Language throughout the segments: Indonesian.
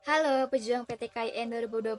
Halo, pejuang PTKIN 2025.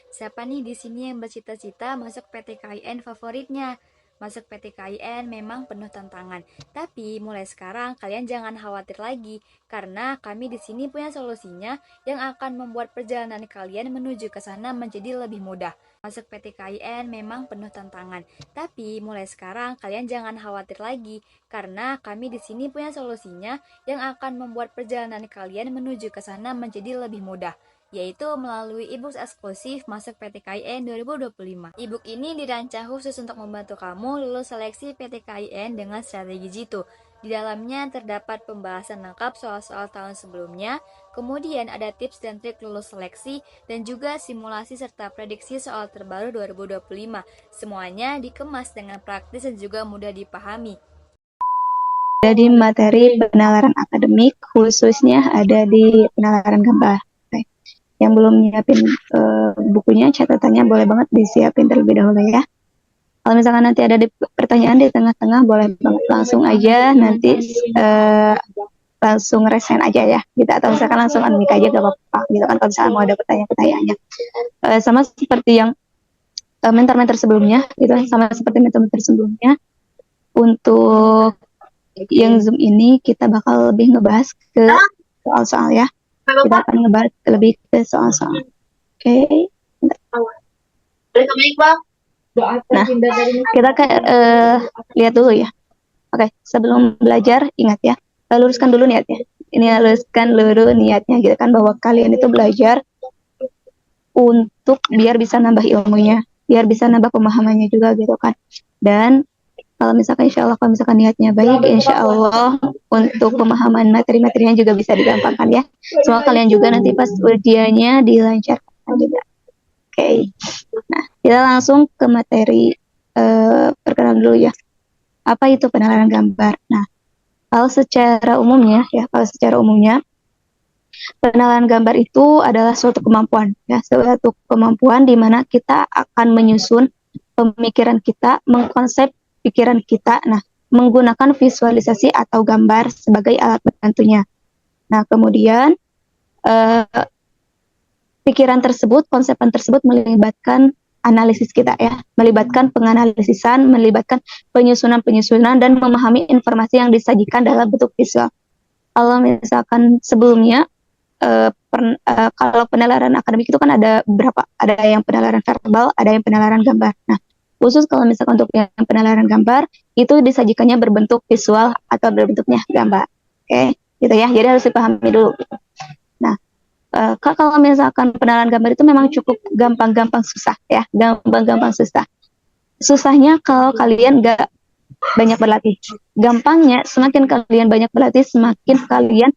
Siapa nih di sini yang bercita-cita masuk PTKIN favoritnya? Masuk PTKIN memang penuh tantangan, tapi mulai sekarang kalian jangan khawatir lagi karena kami di sini punya solusinya yang akan membuat perjalanan kalian menuju ke sana menjadi lebih mudah. Masuk PTKIN memang penuh tantangan, tapi mulai sekarang kalian jangan khawatir lagi karena kami di sini punya solusinya yang akan membuat perjalanan kalian menuju ke sana menjadi lebih mudah, yaitu melalui e-book eksklusif masuk PTKIN 2025. E-book ini dirancang khusus untuk membantu kamu lulus seleksi PTKIN dengan strategi Jitu. Di dalamnya terdapat pembahasan lengkap soal-soal tahun sebelumnya, kemudian ada tips dan trik lulus seleksi, dan juga simulasi serta prediksi soal terbaru 2025. Semuanya dikemas dengan praktis dan juga mudah dipahami. Ada di materi penalaran akademik, khususnya ada di penalaran gambar. Yang belum nyiapin bukunya, catatannya boleh banget disiapin terlebih dahulu ya. Kalau misalkan nanti ada pertanyaan di tengah-tengah, boleh banget langsung aja nanti langsung resen aja ya, gitu. Atau misalkan langsung unmute aja gak apa-apa, gitu kan, kalau misalkan mau ada pertanyaan-pertanyaannya. Sama seperti yang mentor-mentor sebelumnya, gitu, sama seperti mentor-mentor sebelumnya, untuk yang Zoom ini kita bakal lebih ngebahas ke soal-soal ya. Kita akan ngebahas lebih ke soal-soal. Oke. Nah, kita lihat dulu ya. Oke, sebelum belajar ingat ya, luruskan dulu niatnya. Ini luruskan dulu niatnya gitu kan, bahwa kalian itu belajar untuk biar bisa nambah ilmunya, biar bisa nambah pemahamannya juga gitu kan. Dan kalau misalkan insya Allah, kalau misalkan niatnya baik, insya Allah untuk pemahaman materi-materinya juga bisa digampangkan ya. Soal kalian juga nanti pas ujiannya dilancarkan juga. Oke. Nah, kita langsung ke materi perkenalan dulu ya. Apa itu penalaran gambar? Nah, kalau secara umumnya, penalaran gambar itu adalah suatu kemampuan ya, suatu kemampuan di mana kita akan menyusun pemikiran kita, mengkonsep pikiran kita, nah, menggunakan visualisasi atau gambar sebagai alat bantunya. Nah, kemudian eh, pikiran tersebut, konsepan tersebut melibatkan analisis kita ya, melibatkan penganalisisan, melibatkan penyusunan-penyusunan dan memahami informasi yang disajikan dalam bentuk visual. Kalau misalkan sebelumnya kalau penalaran akademik itu kan ada berapa? Ada yang penalaran verbal, ada yang penalaran gambar. Nah, khusus kalau misalkan untuk yang penalaran gambar, itu disajikannya berbentuk visual atau berbentuknya gambar. Oke, gitu ya. Jadi harus dipahami dulu. Nah, kalau misalkan penalaran gambar itu memang cukup gampang-gampang susah ya, gampang-gampang susah. Susahnya kalau kalian nggak banyak berlatih. Gampangnya semakin kalian banyak berlatih, semakin kalian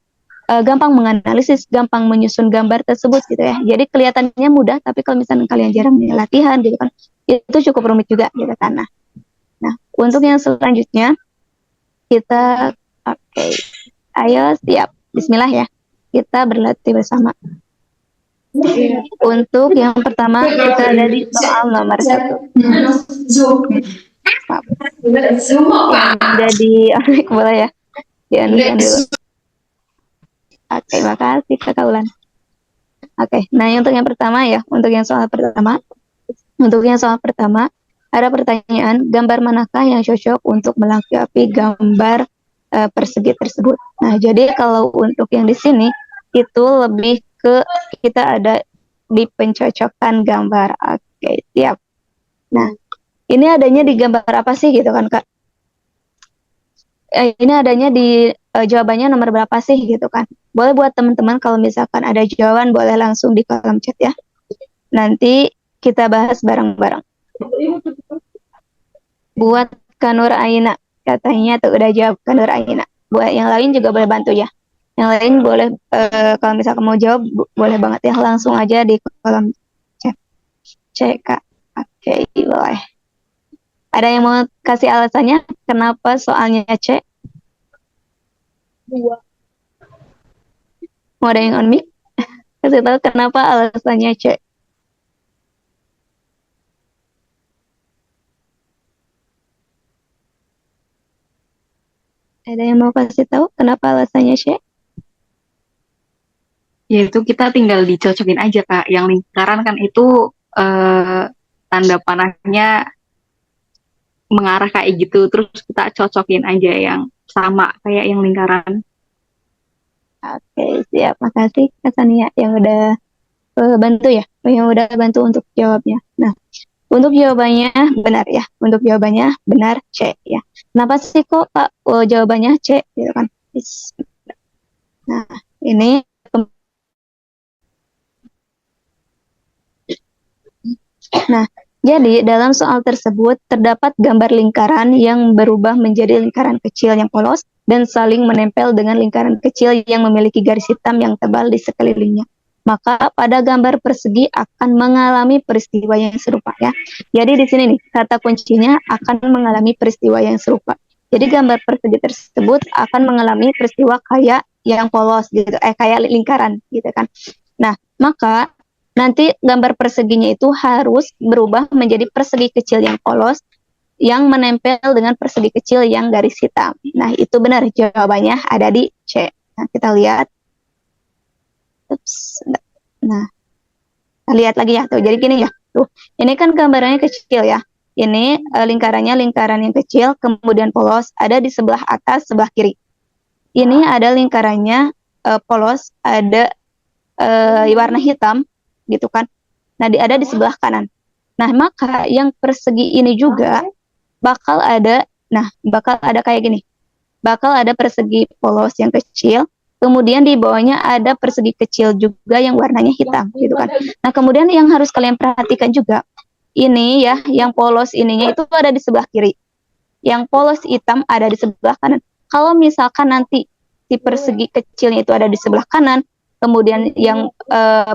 gampang menganalisis, gampang menyusun gambar tersebut gitu ya. Jadi kelihatannya mudah, tapi kalau misalnya kalian jarang latihan gitu kan, itu cukup rumit juga gitu kan. Nah, untuk yang selanjutnya kita oke, ayo siap. Bismillah ya. Kita berlatih bersama. Untuk yang pertama kita ada di soal nomor 1. Maaf. Yang ada di boleh ya. Dianukan dulu. Oke, makasih Kak Ulan. Oke, nah untuk yang pertama ya, untuk yang soal pertama, ada pertanyaan, gambar manakah yang cocok untuk melengkapi gambar persegi tersebut. Nah, jadi kalau untuk yang di sini, itu lebih ke kita ada di pencocokan gambar. Oke, siap. Nah, ini adanya di gambar apa sih gitu kan, Kak? Ini adanya di jawabannya nomor berapa sih gitu kan. Boleh buat teman-teman kalau misalkan ada jawaban, boleh langsung di kolom chat ya. Nanti kita bahas bareng-bareng. Buat Kanur Aina, katanya tuh udah jawab Kanur Aina. Buat yang lain juga boleh bantu ya. Yang lain boleh kalau misalkan mau jawab boleh banget ya, langsung aja di kolom chat. Cek Kak. Oke, boleh. Ada yang mau kasih alasannya kenapa soalnya C? Mau ada yang on mic? Kasih tahu kenapa alasannya C. Ada yang mau kasih tahu kenapa alasannya C? Yaitu kita tinggal dicocokin aja Kak. Yang lingkaran kan itu eh, tanda panahnya mengarah kayak gitu. Terus kita cocokin aja yang sama kayak yang lingkaran. Oke, siap. Makasih Kak Sania yang udah bantu ya, yang udah bantu untuk jawabnya. Nah, untuk jawabannya benar ya. Untuk jawabannya benar C ya. Kenapa sih kok Kak jawabannya C gitu kan? Nah, ini nah, jadi dalam soal tersebut terdapat gambar lingkaran yang berubah menjadi lingkaran kecil yang polos dan saling menempel dengan lingkaran kecil yang memiliki garis hitam yang tebal di sekelilingnya. Maka pada gambar persegi akan mengalami peristiwa yang serupa ya. Jadi di sini nih kata kuncinya akan mengalami peristiwa yang serupa. Jadi gambar persegi tersebut akan mengalami peristiwa kayak yang polos gitu, kayak lingkaran gitu kan. Nah, maka nanti gambar perseginya itu harus berubah menjadi persegi kecil yang polos yang menempel dengan persegi kecil yang garis hitam. Nah, itu benar jawabannya ada di C. Nah, kita lihat. Ups. Nah, kita lihat lagi ya. Tuh, jadi gini ya. Tuh, ini kan gambarannya kecil ya. Ini lingkarannya lingkaran yang kecil, kemudian polos, ada di sebelah atas, sebelah kiri. Ini ada lingkarannya polos, ada warna hitam, gitu kan. Nah, ada di sebelah kanan. Nah, maka yang persegi ini juga bakal ada kayak gini. Bakal ada persegi polos yang kecil, kemudian di bawahnya ada persegi kecil juga yang warnanya hitam, gitu kan. Nah, kemudian yang harus kalian perhatikan juga, ini ya, yang polos ininya itu ada di sebelah kiri. Yang polos hitam ada di sebelah kanan. Kalau misalkan nanti si persegi kecilnya itu ada di sebelah kanan, kemudian yang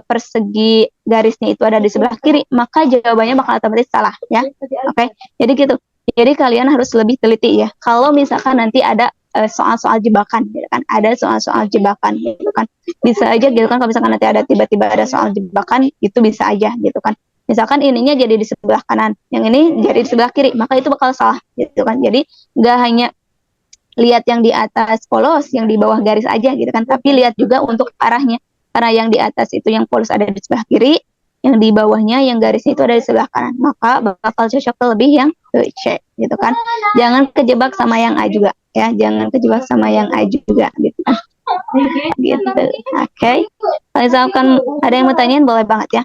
persegi garisnya itu ada di sebelah kiri, maka jawabannya bakal otomatis salah ya. Oke, jadi gitu. Jadi kalian harus lebih teliti ya. Kalau misalkan nanti ada soal-soal jebakan, gitu kan? Ada soal-soal jebakan, gitu kan? Bisa aja gitu kan. Kalau misalkan nanti ada tiba-tiba ada soal jebakan, itu bisa aja, gitu kan? Misalkan ininya jadi di sebelah kanan, yang ini jadi di sebelah kiri, maka itu bakal salah, gitu kan? Jadi nggak hanya lihat yang di atas polos, yang di bawah garis aja gitu kan, tapi lihat juga untuk arahnya. Karena yang di atas itu yang polos ada di sebelah kiri, yang di bawahnya yang garisnya itu ada di sebelah kanan. Maka bakal cocok ke lebih yang C gitu kan. Jangan kejebak sama yang A juga ya, jangan kejebak sama yang A juga gitu kan. Gitu. Oke. Kalau misalkan ada yang mau tanyain boleh banget ya.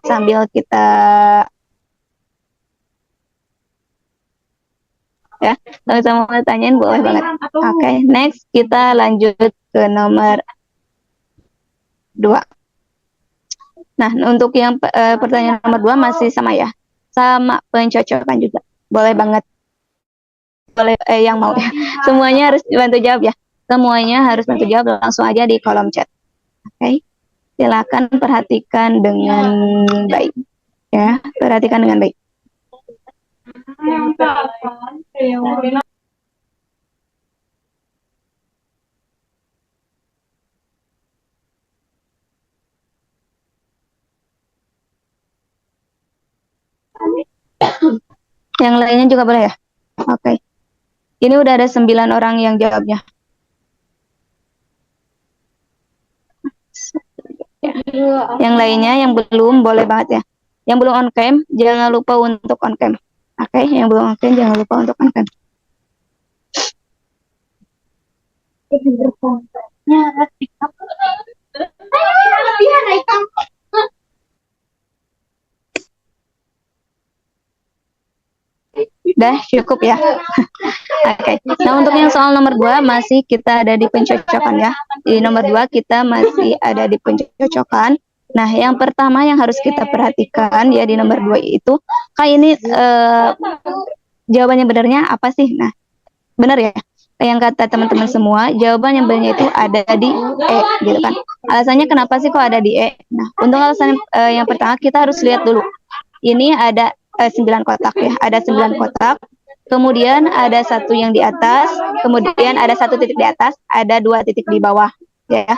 Sambil kita ya, kalau misalnya mau tanyain boleh banget. Oke, next kita lanjut ke nomor 2. Nah, untuk yang pertanyaan nomor 2 masih sama ya. Sama pencocokan juga. Boleh banget. Boleh yang mau ya. Semuanya harus bantu jawab ya. Semuanya harus bantu jawab langsung aja di kolom chat. Oke. Silakan perhatikan dengan baik. Ya, perhatikan dengan baik. Yang lainnya juga boleh ya? Oke. Ini udah ada 9 orang yang jawabnya. Yang lainnya yang belum boleh banget ya. Yang belum on cam jangan lupa untuk on cam. Oke, yang belum on cam jangan lupa untuk on cam. Udah cukup ya. Oke. Nah, untuk yang soal nomor 2 masih kita ada di pencocokan ya. Di nomor 2 kita masih ada di pencocokan. Nah, yang pertama yang harus kita perhatikan ya di nomor 2 itu kayak ini jawabannya benarnya apa sih? Nah, benar ya. Yang kata teman-teman semua, jawaban yang benarnya itu ada di E gitu kan. Alasannya kenapa sih kok ada di E? Nah, untuk alasan yang pertama kita harus lihat dulu. Ini ada 9 kotak ya, ada 9 kotak. Kemudian ada satu yang di atas, kemudian ada satu titik di atas, ada 2 titik di bawah ya.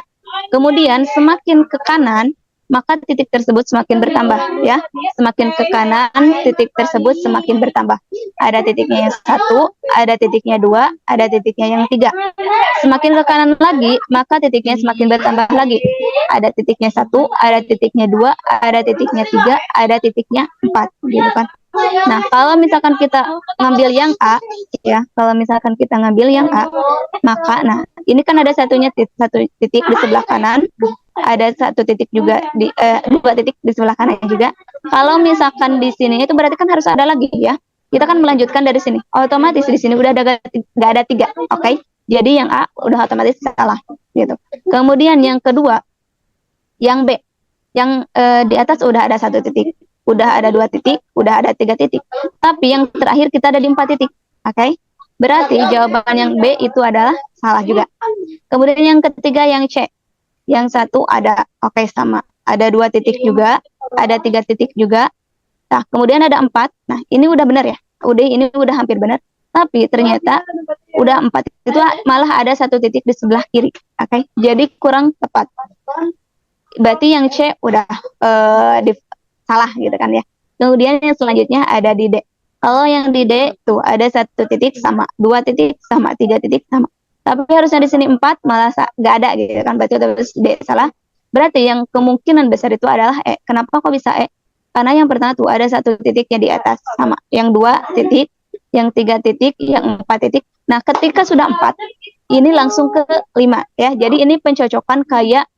Kemudian semakin ke kanan maka titik tersebut semakin bertambah ya. Semakin ke kanan, titik tersebut semakin bertambah. Ada titiknya yang 1, ada titiknya 2, ada titiknya yang 3. Semakin ke kanan lagi, maka titiknya semakin bertambah lagi. Ada titiknya 1, ada titiknya 2, ada titiknya 3, ada titiknya 4, gitu kan. Nah, kalau misalkan kita ngambil yang A, ya, kalau misalkan kita ngambil yang A, maka, nah, ini kan ada satu titik di sebelah kanan, ada satu titik juga di dua titik di sebelah kanan juga. Kalau misalkan di sini itu berarti kan harus ada lagi ya. Kita kan melanjutkan dari sini. Otomatis di sini udah ada nggak ada 3, oke? Jadi yang A udah otomatis salah, gitu. Kemudian yang kedua, yang B, yang di atas udah ada 1 titik, udah ada 2 titik, udah ada 3 titik. Tapi yang terakhir kita ada di 4 titik, oke? Berarti jawaban yang B itu adalah salah juga. Kemudian yang ketiga yang C. Yang 1 ada, oke, sama. Ada 2 titik juga, ada 3 titik juga. Nah, kemudian ada 4. Nah, ini udah benar ya. Ini udah hampir benar. Tapi ternyata udah 4 itu malah ada 1 titik di sebelah kiri. Oke, jadi kurang tepat. Berarti yang C udah salah gitu kan ya. Kemudian yang selanjutnya ada di D. Kalau yang di D tuh ada 1 titik sama, 2 titik sama, 3 titik sama. Tapi harusnya di sini 4 malah nggak ada gitu kan. Berarti otomatis D salah. Berarti yang kemungkinan besar itu adalah E. Kenapa kok bisa E? Karena yang pertama tuh ada 1 titiknya di atas sama. Yang 2 titik, yang 3 titik, yang 4 titik. Nah, ketika sudah 4, ini langsung ke 5 ya. Jadi ini pencocokan kayak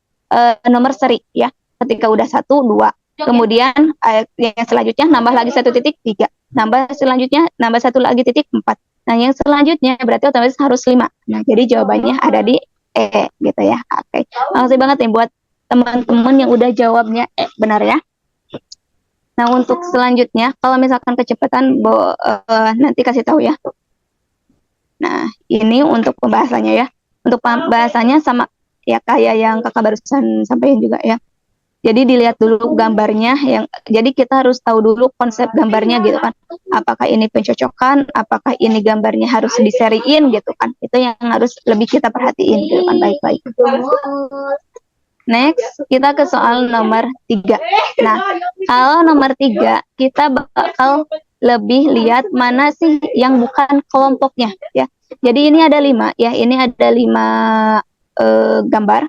nomor seri ya. Ketika udah 1, 2. Kemudian yang selanjutnya nambah lagi 1 titik, 3. Nambah selanjutnya nambah 1 lagi titik, 4. Nah, yang selanjutnya berarti otomatis harus 5. Nah, jadi jawabannya ada di E gitu ya. Oke. Makasih banget nih buat teman-teman yang udah jawabnya E, benar ya. Nah, untuk selanjutnya kalau misalkan kecepatan nanti kasih tahu ya. Nah, ini untuk pembahasannya ya. Untuk pembahasannya sama ya kayak yang Kakak barusan sampaikan juga ya. Jadi dilihat dulu gambarnya jadi kita harus tahu dulu konsep gambarnya gitu kan. Apakah ini pencocokan, apakah ini gambarnya harus diseriin gitu kan. Itu yang harus lebih kita perhatiin gitu kan baik-baik. Next, kita ke soal nomor 3. Nah, kalau nomor 3 kita bakal lebih lihat mana sih yang bukan kelompoknya ya. Jadi ini ada 5 ya, ini ada 5 gambar.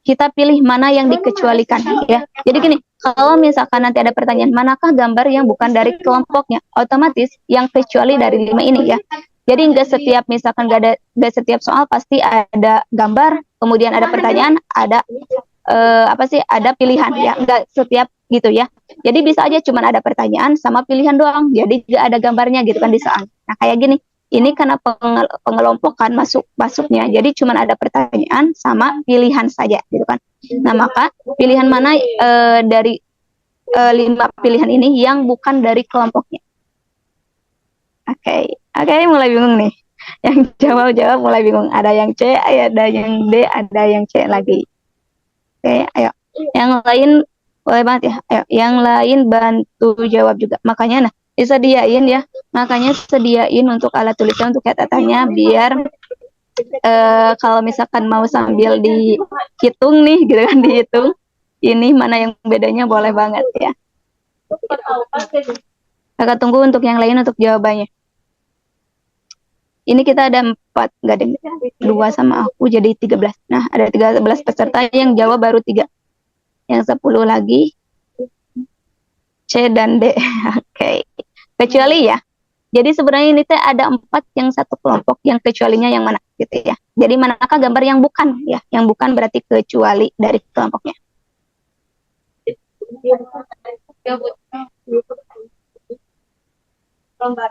Kita pilih mana yang dikecualikan ya. Jadi gini, kalau misalkan nanti ada pertanyaan manakah gambar yang bukan dari kelompoknya, otomatis yang kecuali dari 5 ini ya. Jadi nggak setiap misalkan nggak setiap soal pasti ada gambar, kemudian ada pertanyaan, ada ada pilihan ya, nggak setiap gitu ya. Jadi bisa aja cuma ada pertanyaan sama pilihan doang. Jadi nggak ada gambarnya gitu kan di soal. Nah, kayak gini. Ini karena pengelompokan masuknya, jadi cuma ada pertanyaan sama pilihan saja, gitu kan. Nah, maka pilihan mana dari 5 pilihan ini yang bukan dari kelompoknya? Oke, mulai bingung nih. Yang jawab mulai bingung. Ada yang C, ada yang D, ada yang C lagi. Oke, ayo. Yang lain boleh banget ya. Ayo, yang lain bantu jawab juga. Makanya, nah, disediain ya. Makanya sediain untuk alat tulisnya untuk catatannya biar kalau misalkan mau sambil dihitung nih gitu kan dihitung ini mana yang bedanya boleh banget ya. Kakak tunggu untuk yang lain untuk jawabannya. Ini kita ada 4, enggak ada 2 sama aku jadi 13. Nah, ada 13 peserta yang jawab baru 3. Yang 10 lagi C dan D. Oke. Kecuali ya. Jadi sebenarnya ini teh ada 4 yang satu kelompok, yang kecualinya yang mana gitu ya. Jadi manakah gambar yang bukan ya? Yang bukan berarti kecuali dari kelompoknya.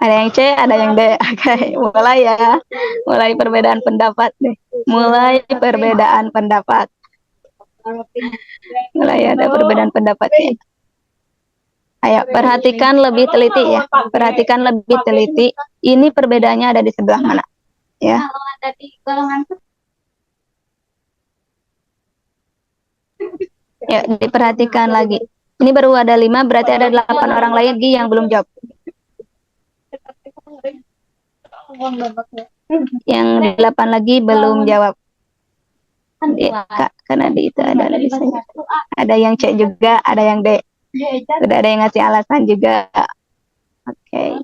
Ada yang C, ada yang D. Oke, mulai ya. Mulai perbedaan pendapat nih. Mulai perbedaan pendapat. Mulai ada perbedaan pendapatnya. Ayo, perhatikan lebih teliti ya. Perhatikan lebih teliti. Ini perbedaannya ada di sebelah mana? Ya. Ya, diperhatikan lagi. Ini baru ada 5, berarti ada 8 orang lagi yang belum jawab. Yang 8 lagi belum jawab. Kak, karena D itu adalah bisa. Ada yang C juga, ada yang D. Udah ada yang ngasih alasan juga. Oke.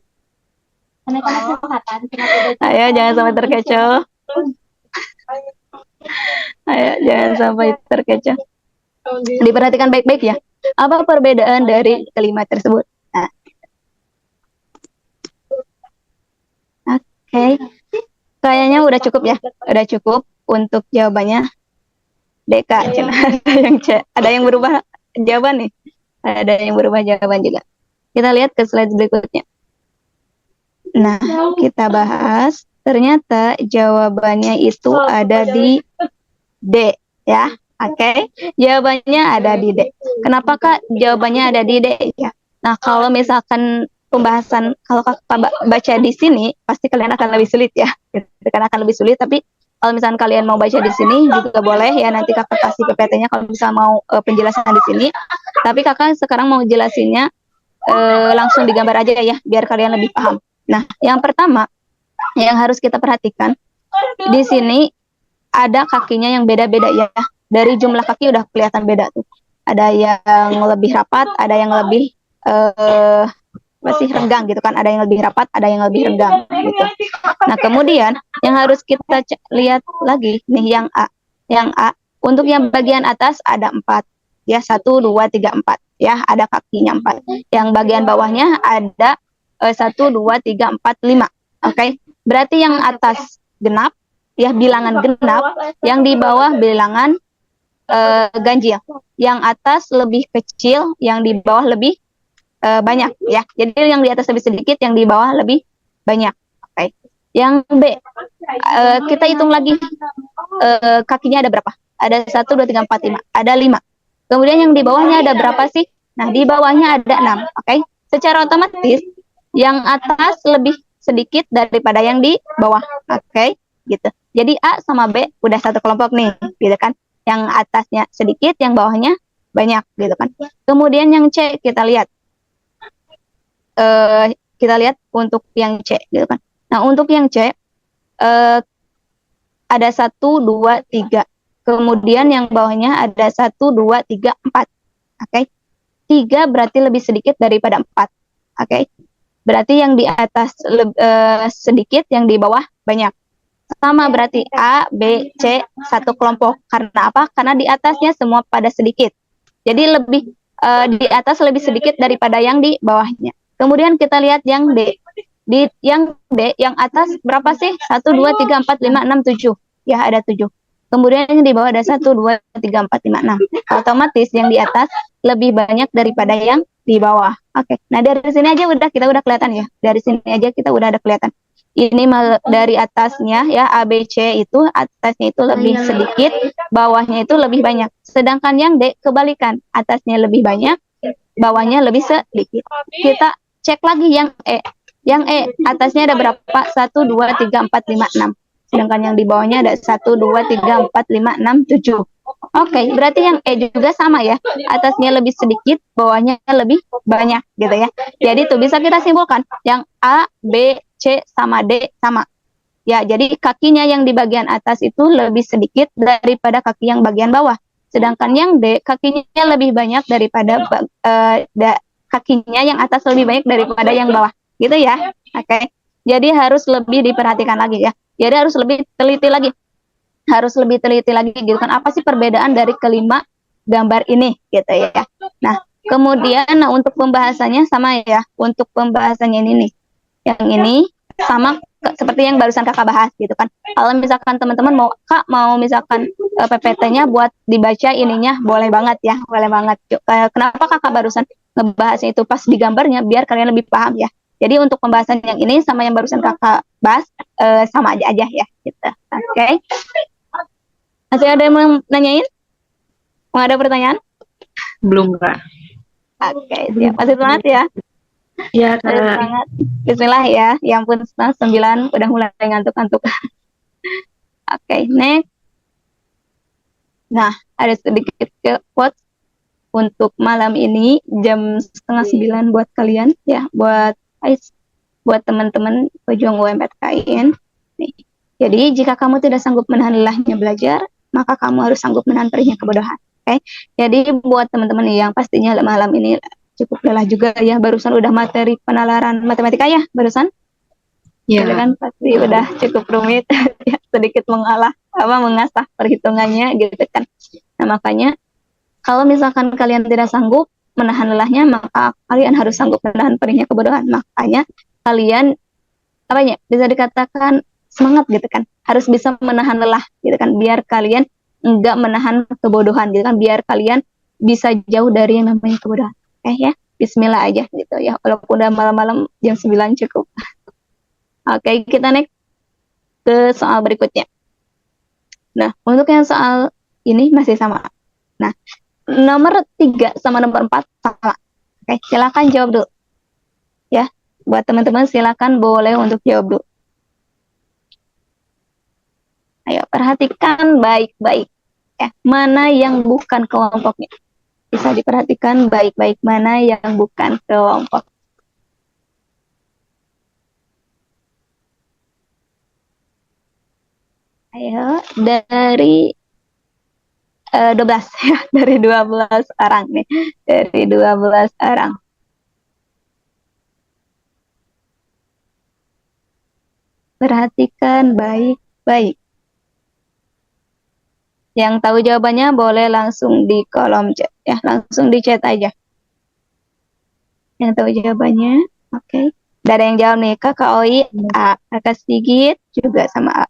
Ayo jangan sampai terkecoh. Ayo jangan sampai terkecoh. Diperhatikan baik-baik ya. Apa perbedaan dari kelima tersebut? Nah. Oke. Kayaknya udah cukup ya. Udah cukup untuk jawabannya. DK. Ada yang C. Ada yang berubah jawaban nih. Ada yang berubah jawaban juga. Kita lihat ke slide berikutnya. Nah, kita bahas. Ternyata jawabannya itu ada di D ya. Oke, jawabannya ada di D. Kenapa Kak jawabannya ada di D ya? Nah, kalau misalkan pembahasan kalau Kakak baca di sini pasti kalian akan lebih sulit ya. Karena akan lebih sulit, tapi kalau misalkan kalian mau baca di sini juga boleh ya, nanti Kakak kasih PPT-nya kalau bisa mau penjelasan di sini. Tapi Kakak sekarang mau jelasinnya langsung digambar aja ya biar kalian lebih paham. Nah, yang pertama yang harus kita perhatikan di sini ada kakinya yang beda-beda ya. Dari jumlah kaki udah kelihatan beda tuh. Ada yang lebih rapat, ada yang lebih masih renggang gitu kan. Ada yang lebih rapat, ada yang lebih renggang gitu. Nah, kemudian yang harus kita lihat lagi nih yang A. Yang A untuk yang bagian atas ada 4. Ya, 1 2 3 4 ya, ada kakinya 4. Yang bagian bawahnya ada 1 2 3 4 5. Oke. Berarti yang atas genap, ya bilangan genap, yang di bawah bilangan ganjil. Yang atas lebih kecil, yang di bawah lebih banyak ya. Jadi yang di atas lebih sedikit, yang di bawah lebih banyak. Oke. Yang B, kita hitung lagi kakinya ada berapa? Ada 1 2 3 4 5. Ada 5. Kemudian yang di bawahnya ada berapa sih? Nah, di bawahnya ada 6. Oke. Secara otomatis yang atas lebih sedikit daripada yang di bawah. Oke, gitu. Jadi A sama B udah satu kelompok nih, gitu kan. Yang atasnya sedikit, yang bawahnya banyak, gitu kan. Kemudian yang C kita lihat. Kita lihat untuk yang C, gitu kan. Nah, untuk yang C ada 1 2 3. Kemudian yang bawahnya ada 1 2 3 4. Oke. 3 berarti lebih sedikit daripada 4. Oke. Berarti yang di atas sedikit, yang di bawah banyak. Sama berarti A, B, C satu kelompok. Karena apa? Karena di atasnya semua pada sedikit. Jadi lebih di atas lebih sedikit daripada yang di bawahnya. Kemudian kita lihat yang D. Di yang D, yang atas berapa sih? 1, 2, 3, 4, 5, 6, 7. Ya, ada 7. Kemudian yang di bawah ada 1, 2, 3, 4, 5, 6. Otomatis yang di atas lebih banyak daripada yang di bawah. Oke. Nah, dari sini aja kita udah kelihatan ya. Dari sini aja kita udah ada kelihatan. Ini dari atasnya ya, A, B, C itu atasnya itu lebih sedikit, bawahnya itu lebih banyak. Sedangkan yang D kebalikan, atasnya lebih banyak, bawahnya lebih sedikit. Kita cek lagi yang E. Yang E atasnya ada berapa? 1, 2, 3, 4, 5, 6. Sedangkan yang di bawahnya ada 1, 2, 3, 4, 5, 6, 7. Oke, berarti yang E juga sama ya. Atasnya lebih sedikit, bawahnya lebih banyak gitu ya. Jadi itu bisa kita simpulkan. Yang A, B, C sama D sama. Ya, jadi kakinya yang di bagian atas itu lebih sedikit daripada kaki yang bagian bawah. Sedangkan yang D, kakinya lebih banyak daripada kakinya yang atas lebih banyak daripada yang bawah. Gitu ya. Oke. Jadi harus lebih diperhatikan lagi ya. Jadi harus lebih teliti lagi. Harus lebih teliti lagi gitu kan, apa sih perbedaan dari kelima gambar ini gitu ya. Nah, kemudian untuk pembahasannya sama ya. Untuk pembahasannya ini nih. Yang ini sama seperti yang barusan Kakak bahas gitu kan. Kalau misalkan teman-teman mau misalkan PPT-nya buat dibaca ininya, boleh banget ya, boleh banget. Kenapa Kakak barusan ngebahasnya itu pas di gambarnya biar kalian lebih paham ya. Jadi untuk pembahasan yang ini sama yang barusan Kakak bahas sama aja ya gitu. Oke. Masih ada yang mau nanyain? Mau ada pertanyaan? Belum, Kak. Oke, siap. Masih semangat ya? Iya, Masih Kak. semangat. Bismillah ya. Ya ampun, setengah 9 udah mulai ngantuk-ngantuk. Oke, next. Nah, ada sedikit quotes untuk malam ini jam setengah 9 buat kalian ya, buat teman-teman pejuang UMPTKIN. Nih. Jadi, jika kamu tidak sanggup menahan lelahnya belajar, maka kamu harus sanggup menahan perihnya kebodohan. Oke, jadi buat teman-teman yang pastinya malam ini cukup lelah juga ya, barusan udah materi penalaran matematika ya, barusan. Gitu Ya, kan pasti udah cukup rumit, ya, sedikit mengasah perhitungannya gitu kan. Nah, makanya kalau misalkan kalian tidak sanggup menahan lelahnya, maka kalian harus sanggup menahan perihnya kebodohan. Makanya kalian bisa dikatakan semangat gitu kan, harus bisa menahan lelah gitu kan, biar kalian enggak menahan kebodohan gitu kan, biar kalian bisa jauh dari yang namanya kebodohan. Ya, bismillah aja gitu ya, walaupun udah malam-malam jam 9 cukup. Oke, kita next ke soal berikutnya. Nah, untuk yang soal ini masih sama. Nah, nomor 3 sama nomor 4 sama. Oke, silakan jawab dulu. Ya, buat teman-teman silakan boleh untuk jawab dulu. Ayo, perhatikan baik-baik. Ya, mana yang bukan kelompoknya? Bisa diperhatikan baik-baik mana yang bukan kelompok. Ayo, dari 12 ya, dari 12 orang nih. Dari 12 orang. Perhatikan baik-baik. Yang tahu jawabannya boleh langsung di kolom chat ya, langsung di chat aja. Yang tahu jawabannya, oke. Dari yang jawab nih, Kakak Oi A, Kakak Sigit juga sama A.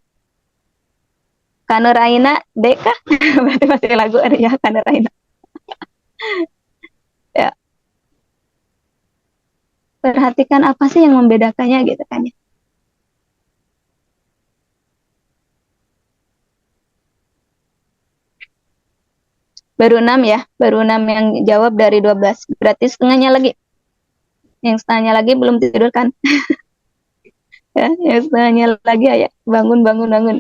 Kanur Aina D kah? Berarti masih lagu ya, Kanur Aina. Ya. Perhatikan apa sih yang membedakannya gitu kan ya. Baru 6 ya, baru 6 yang jawab dari 12. Berarti setengahnya lagi. Yang setengahnya lagi belum tidur kan? Ya, yang setengahnya lagi ya, bangun, bangun, bangun.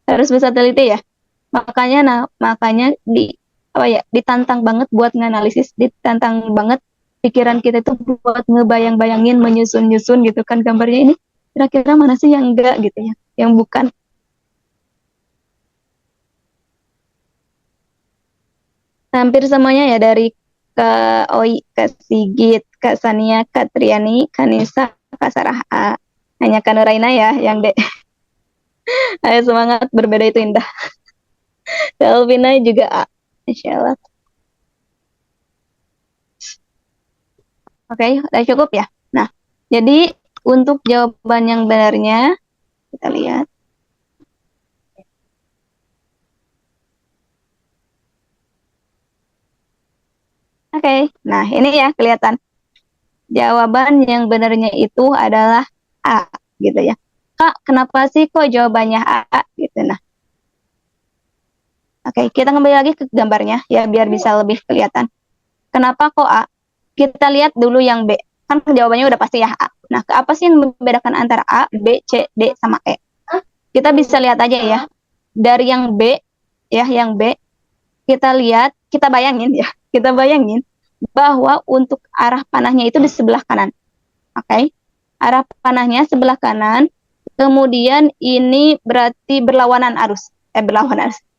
Harus bisa teliti ya. Makanya ditantang banget buat nganalisis, ditantang banget pikiran kita itu buat ngebayang-bayangin, menyusun-nyusun gitu kan gambarnya ini kira-kira mana sih yang enggak gitu ya, yang bukan. Hampir semuanya ya, dari Kak Oi, Kak Sigit, Kak Sania, Kak Triani, Kak Nisa, Kak Sarah A. Hanya Kak Nuraina ya yang D. Ayo semangat, berbeda itu indah. Kak Elvina juga A. Insya Allah. Oke, udah cukup ya. Nah, jadi untuk jawaban yang benarnya, kita lihat. Oke, nah ini ya kelihatan. Jawaban yang benarnya itu adalah A, gitu ya. Kak, kenapa sih kok jawabannya A, gitu. Nah, oke, kita kembali lagi ke gambarnya ya, biar bisa lebih kelihatan. Kenapa kok A? Kita lihat dulu yang B. Kan jawabannya udah pasti ya A. Nah, apa sih yang membedakan antara A, B, C, D, sama E? Kita bisa lihat aja ya. Dari yang B, ya, yang B, kita lihat, kita bayangin ya. Kita bayangin bahwa untuk arah panahnya itu di sebelah kanan. Oke. Arah panahnya sebelah kanan. Kemudian ini berarti berlawanan arus.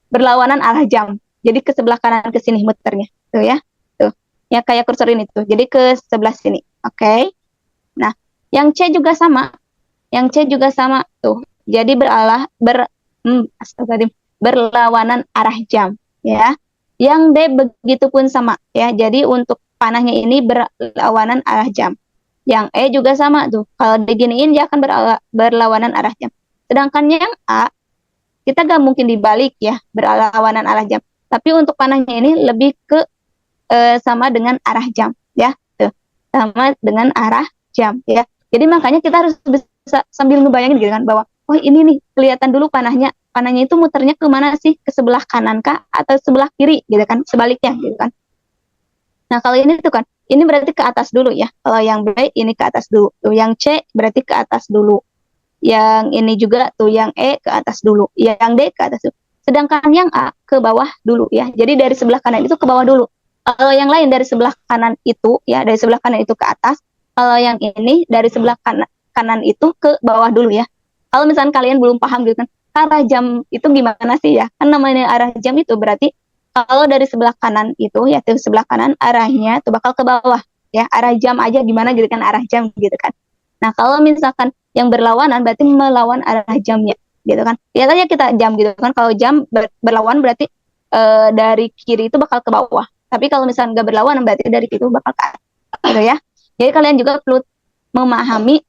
Berlawanan arah jam. Jadi ke sebelah kanan ke sini muternya. Tuh ya. Tuh. Ya kayak kursor ini tuh. Jadi ke sebelah sini. Oke. Nah, yang C juga sama. Yang C juga sama tuh. Jadi berlawanan arah jam ya. Yang D begitu pun sama ya. Jadi untuk panahnya ini berlawanan arah jam. Yang E juga sama tuh. Kalau diginiin dia akan berlawanan arah jam. Sedangkan yang A kita gak mungkin dibalik ya, berlawanan arah jam. Tapi untuk panahnya ini lebih ke sama dengan arah jam ya. Tuh. Sama dengan arah jam ya. Jadi makanya kita harus bisa sambil ngebayangin gitu kan bahwa oh ini nih kelihatan dulu panahnya itu muternya ke mana sih, ke sebelah kanan kah atau sebelah kiri gitu kan, sebaliknya gitu kan. Nah kalau ini tuh kan ini berarti ke atas dulu ya, kalau yang B ini ke atas dulu, tuh yang C berarti ke atas dulu, yang ini juga tuh yang E ke atas dulu, yang D ke atas dulu, sedangkan yang A ke bawah dulu ya. Jadi dari sebelah kanan itu ke bawah dulu. Kalau yang lain dari sebelah kanan itu ya, dari sebelah kanan itu ke atas. Kalau yang ini dari sebelah kanan itu ke bawah dulu ya. kalau misalkan kalian belum paham gitu kan, arah jam itu gimana sih ya? Kan namanya arah jam itu berarti kalau dari sebelah kanan itu, ya tuh sebelah kanan arahnya tuh bakal ke bawah. Ya, arah jam aja gimana gitu kan, arah jam gitu kan. Nah, kalau misalkan yang berlawanan berarti melawan arah jamnya gitu kan. Lihat aja kita jam gitu kan. Kalau jam berlawan berarti dari kiri itu bakal ke bawah. Tapi kalau misalnya nggak berlawan berarti dari kiri itu bakal ke atas gitu ya. Jadi kalian juga perlu memahami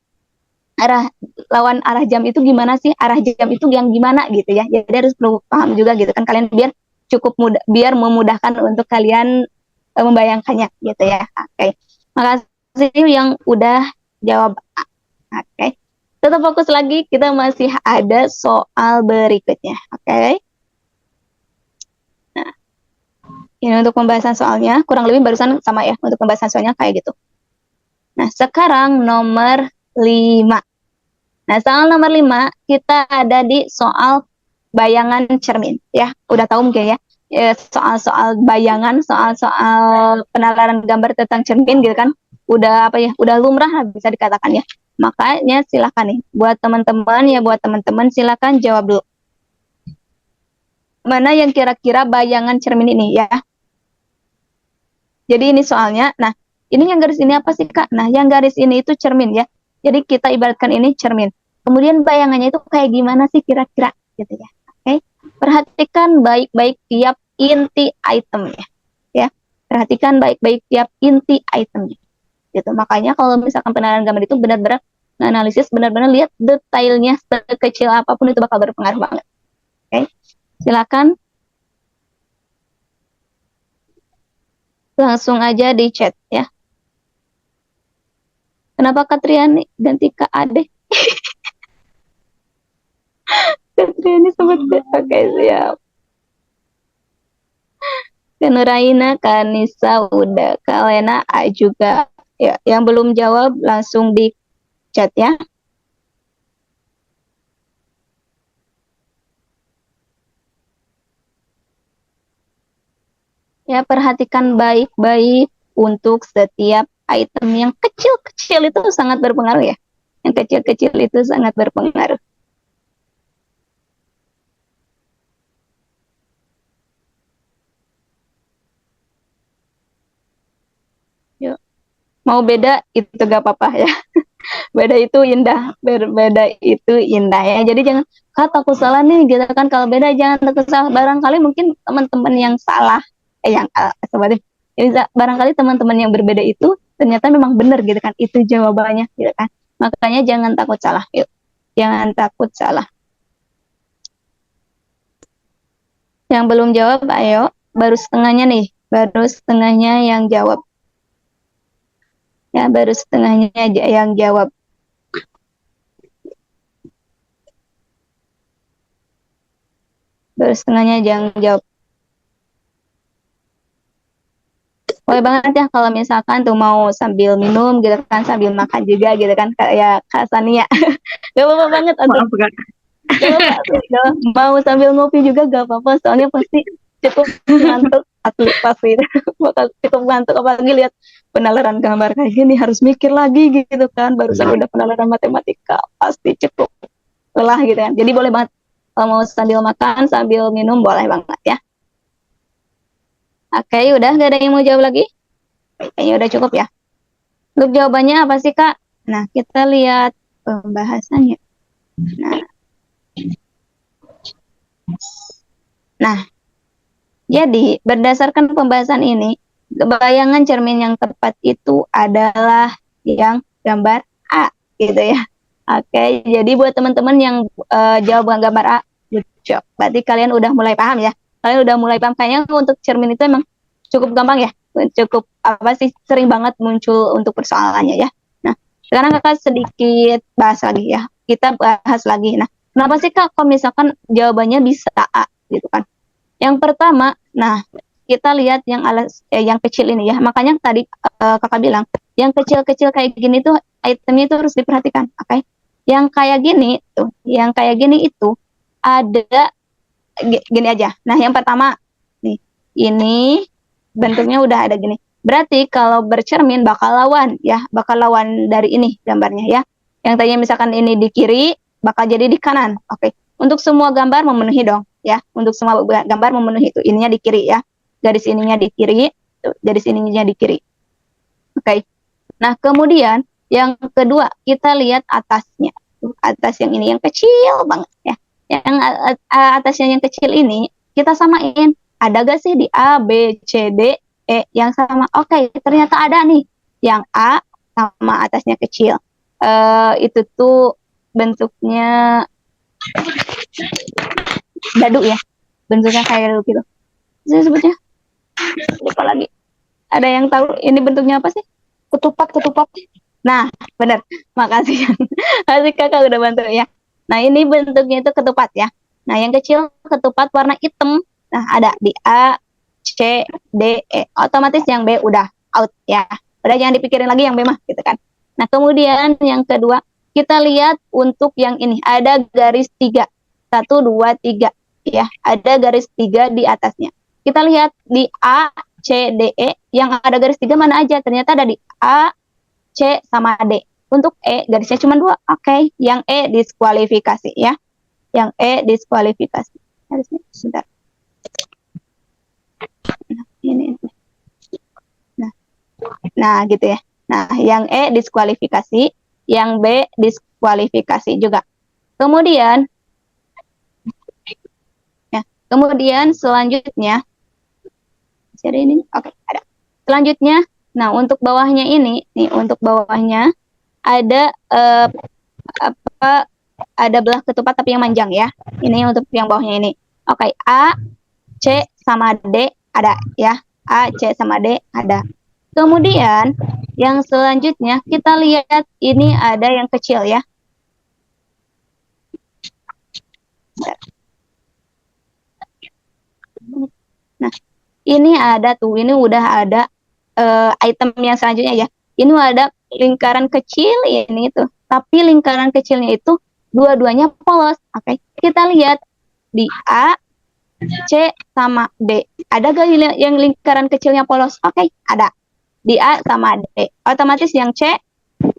arah lawan arah jam itu gimana sih, arah jam itu yang gimana gitu ya. Jadi harus perlu paham juga gitu kan kalian, biar cukup mudah, biar memudahkan untuk kalian membayangkannya gitu ya. Oke. Makasih yang udah jawab. Oke. Tetap fokus lagi, kita masih ada soal berikutnya. Oke. Nah, ini untuk pembahasan soalnya, kurang lebih barusan sama ya, untuk pembahasan soalnya kayak gitu. Nah, sekarang nomor 5. Nah, soal nomor 5, kita ada di soal bayangan cermin. Ya, udah tahu mungkin ya. Soal-soal bayangan, soal-soal penalaran gambar tentang cermin gitu kan. Udah apa ya, udah lumrah lah bisa dikatakan ya. Makanya silakan nih, buat teman-teman silakan jawab dulu. Mana yang kira-kira bayangan cermin ini ya. Jadi ini soalnya, nah ini yang garis ini apa sih Kak? Nah yang garis ini itu cermin ya. Jadi kita ibaratkan ini cermin. Kemudian bayangannya itu kayak gimana sih kira-kira gitu ya. Oke. Perhatikan baik-baik tiap inti itemnya ya. Perhatikan baik-baik tiap inti itemnya. Gitu. Makanya kalau misalkan penalaran gambar itu benar-benar analisis, benar-benar lihat detailnya sekecil apapun itu bakal berpengaruh banget. Oke. Silakan langsung aja di chat ya. Kenapa Katriani ganti ke Ade? Katriani sempat oke siap. Kenuraina, Kanisa udah, Kalena A juga. Ya, yang belum jawab langsung di chat ya. Ya, perhatikan baik-baik untuk setiap item yang kecil-kecil itu sangat berpengaruh ya. Yang kecil-kecil itu sangat berpengaruh. Yuk. Mau beda itu gak apa-apa ya. Beda itu indah, berbeda itu indah ya. Jadi jangan takut salah nih gitu kan. Kalau beda jangan takut salah. Barangkali mungkin teman-teman yang salah, yang sebenarnya. Jadi barangkali teman-teman yang berbeda itu ternyata memang benar gitu kan. Itu jawabannya gitu kan. Makanya jangan takut salah. Yuk. Jangan takut salah. Yang belum jawab, ayo. Baru setengahnya nih. Baru setengahnya yang jawab. Ya, baru setengahnya yang jawab. Baru setengahnya yang jawab. Boleh banget ya kalau misalkan tuh mau sambil minum gitu kan, sambil makan juga gitu kan, kayak Kak Sania. Gak apa-apa banget untuk mau sambil ngopi juga gak apa-apa, soalnya pasti cukup ngantuk asli pasti bakal cukup ngantuk, apalagi lihat penalaran gambar kayak gini harus mikir lagi gitu kan, barusan udah penalaran matematika pasti cukup lelah gitu kan. Jadi boleh banget kalau mau sambil makan sambil minum boleh banget ya. Oke, udah gak ada yang mau jawab lagi? Kayaknya udah cukup ya. Untuk jawabannya apa sih Kak? Nah, kita lihat pembahasannya. Nah, jadi berdasarkan pembahasan ini, bayangan cermin yang tepat itu adalah yang gambar A, gitu ya. Oke, jadi buat teman-teman yang jawab gambar A, good job. Berarti kalian udah mulai paham ya. Kalian udah mulai paham. Kayaknya untuk cermin itu emang cukup gampang ya. Cukup apa sih, sering banget muncul untuk persoalannya ya. Nah, sekarang Kakak sedikit bahas lagi ya. Kita bahas lagi. Nah, kenapa sih Kak kok misalkan jawabannya bisa A gitu kan? Yang pertama, nah kita lihat yang kecil ini ya. Makanya tadi Kakak bilang, yang kecil-kecil kayak gini tuh itemnya itu harus diperhatikan, oke? Yang kayak gini tuh, yang kayak gini itu ada gini aja. Nah, yang pertama nih, ini bentuknya udah ada gini. Berarti kalau bercermin bakal lawan ya, bakal lawan dari ini gambarnya ya. Yang tadinya misalkan ini di kiri, bakal jadi di kanan. Oke. Untuk semua gambar memenuhi dong, ya. Untuk semua gambar memenuhi itu. Ininya di kiri ya. Garis ininya di kiri, tuh, garis ininya di kiri. Oke. Nah, kemudian yang kedua, kita lihat atasnya. Tuh, atas yang ini yang kecil banget ya. Yang atasnya yang kecil ini kita samain. Ada gak sih di A, B, C, D, E yang sama? Oke, ternyata ada nih. Yang A sama atasnya kecil. Itu tuh bentuknya dadu ya, bentuknya kayak dadu gitu. Saya sebutnya lupa lagi. Ada yang tahu ini bentuknya apa sih? Ketupat. Nah, benar. Makasih. Makasih kakak udah bantu ya. Nah, ini bentuknya itu ketupat ya. Nah, yang kecil ketupat warna hitam. Nah, ada di A, C, D, E. Otomatis yang B udah out ya. Udah jangan dipikirin lagi yang B mah gitu kan. Nah, kemudian yang kedua, kita lihat untuk yang ini. Ada garis 3. 1, 2, 3. Ya, ada garis 3 di atasnya. Kita lihat di A, C, D, E. Yang ada garis 3 mana aja? Ternyata ada di A, C, sama D. Untuk E, garisnya cuma 2. Oke, yang E diskualifikasi ya. Yang E diskualifikasi. Garisnya sebentar. Nah, ini. Nah, gitu ya. Nah, yang E diskualifikasi, yang B diskualifikasi juga. Kemudian, ya, kemudian selanjutnya, masih ada ini? Oke, ada. Selanjutnya, nah untuk bawahnya ini, nih untuk bawahnya ada ada belah ketupat tapi yang manjang ya. Ini untuk yang bawahnya ini. Oke, A, C sama D ada ya. A, C sama D ada. Kemudian yang selanjutnya kita lihat ini ada yang kecil ya. Nah, ini ada tuh, ini udah ada item yang selanjutnya ya. Ini ada lingkaran kecil ini tuh. Tapi lingkaran kecilnya itu dua-duanya polos. Oke, kita lihat di A, C sama D. Ada gak yang lingkaran kecilnya polos? Oke, ada. Di A sama D. Otomatis yang C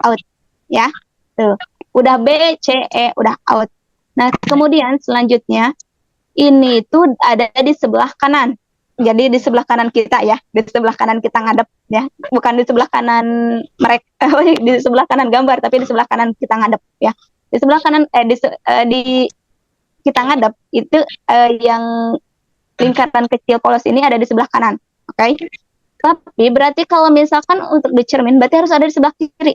out ya. Tuh. Udah B, C, E udah out. Nah, kemudian selanjutnya ini tuh ada di sebelah kanan. Jadi di sebelah kanan kita ya, di sebelah kanan kita ngadep ya, bukan di sebelah kanan mereka, di sebelah kanan gambar, tapi di sebelah kanan kita ngadep ya. Di sebelah kanan di kita ngadep itu yang lingkaran kecil polos ini ada di sebelah kanan, oke? Tapi berarti kalau misalkan untuk dicermin, berarti harus ada di sebelah kiri,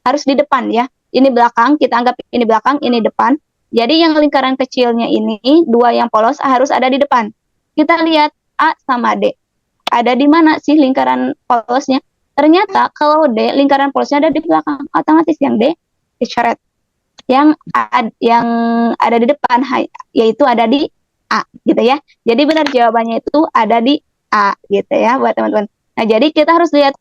harus di depan ya. Ini belakang, kita anggap ini belakang, ini depan. Jadi yang lingkaran kecilnya ini, dua yang polos harus ada di depan. Kita lihat A sama D. Ada di mana sih lingkaran polosnya? Ternyata kalau D, lingkaran polosnya ada di belakang. Otomatis yang D dicoret. Yang ada di depan, yaitu ada di A, gitu ya. Jadi benar jawabannya itu ada di A, gitu ya, buat teman-teman. Nah, jadi kita harus lihat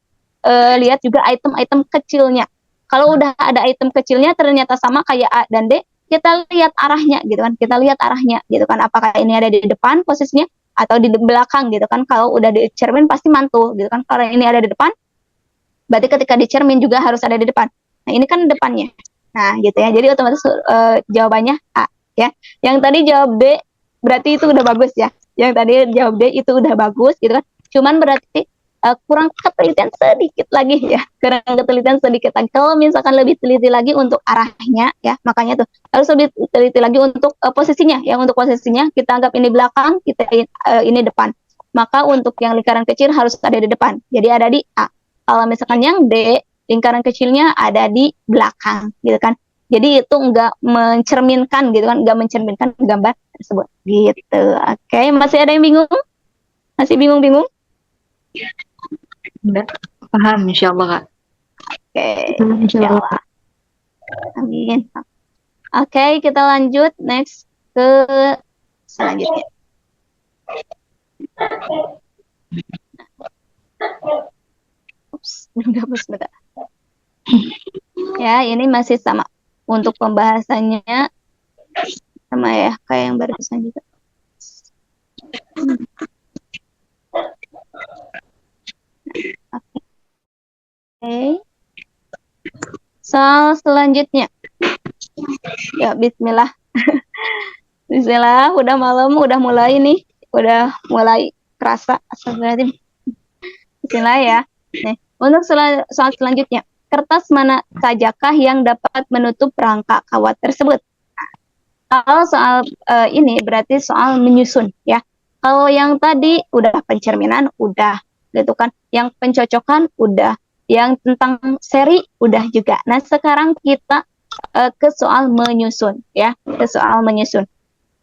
juga item-item kecilnya. Kalau udah ada item kecilnya ternyata sama kayak A dan D, kita lihat arahnya gitu kan. Kita lihat arahnya gitu kan. Apakah ini ada di depan posisinya atau di belakang gitu kan. Kalau udah di cermin pasti mantul gitu kan. Kalau ini ada di depan, berarti ketika di cermin juga harus ada di depan. Nah, ini kan depannya. Nah, gitu ya. Jadi otomatis jawabannya A ya. Yang tadi jawab B berarti itu udah bagus ya. Yang tadi jawab D itu udah bagus gitu kan. Cuman berarti kurang ketelitian sedikit lagi ya, kurang ketelitian sedikit lagi. Kalau misalkan lebih teliti lagi untuk arahnya ya, makanya tuh harus lebih teliti lagi untuk posisinya ya. Untuk posisinya kita anggap ini belakang, kita ini depan. Maka untuk yang lingkaran kecil harus ada di depan, jadi ada di A. Kalau misalkan yang D, lingkaran kecilnya ada di belakang gitu kan. Jadi itu enggak mencerminkan gitu kan, enggak mencerminkan gambar tersebut gitu. Oke, masih ada yang bingung? Masih bingung-bingung? Enggak, paham insya Allah Kak. Oke, insya Allah. Amin. Oke, kita lanjut next ke selanjutnya. Ups, belum dihapus bentar. Ya, ini masih sama. Untuk pembahasannya sama ya, kayak yang barusan juga. Oke. Soal selanjutnya. Ya, bismillah. Bismillah, udah malam, udah mulai nih. Udah mulai kerasa. Astagfirullahaladzim. Bismillah ya. Nih, untuk soal selanjutnya. Kertas mana sajakah yang dapat menutup rangka kawat tersebut? Kalau soal ini berarti soal menyusun ya. Kalau yang tadi udah pencerminan, udah gitu kan. Yang pencocokan udah. Yang tentang seri udah juga. Nah, sekarang kita ke soal menyusun ya, ke soal menyusun.